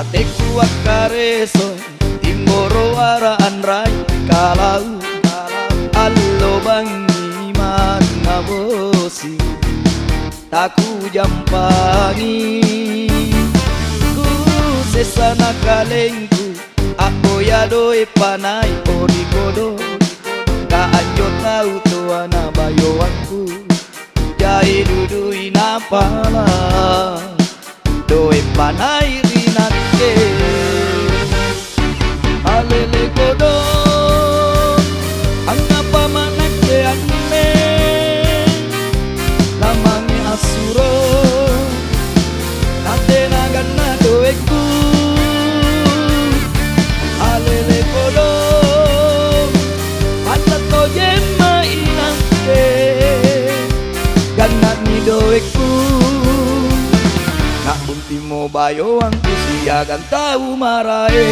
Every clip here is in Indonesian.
Mateku akareso timboro araan rai kalau allo bangi mana bosi taku jampangi ku sesana kalengku aku ya doi panai ori kodo ka anjo tau tuana bayoanku jai dudui napala doi panai rinake alele kodo angapa manake anme lamangi asuro nate nagana doeku alele kodo patato jema inake gana ni doeku na ultimo bayoanku siagan tahu marae.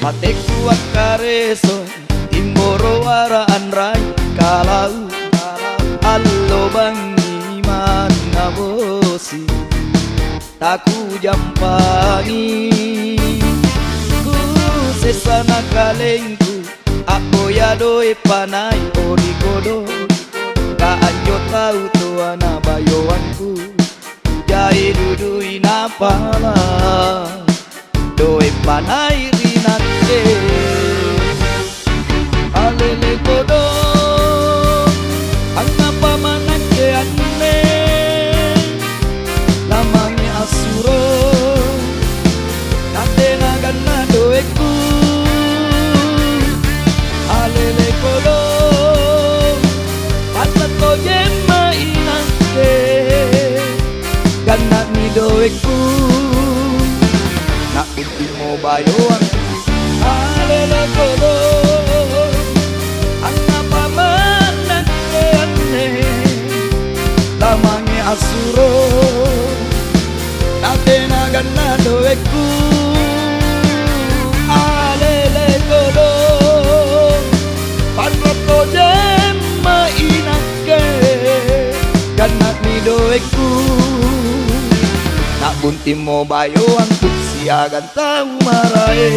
Mateku akareso timboro araan rai kalau allo bangi mana bosi taku jampangi ku sesana kalengku aku ya doi panai ori kodo ka anjo tau tuana bayoanku jai dudui napala doi panai rinake alele kodo angapa manake anme lamangi asuro nate nagana doeku alele kodo patato jema inake gana ni doeku na ultimo bayoan alele kodo angapa manake anne lamangi asuro nate nagana doeku alele kodo patato jema inake gana ni doeku nak bunti mo bayoanku siagan tahu marae.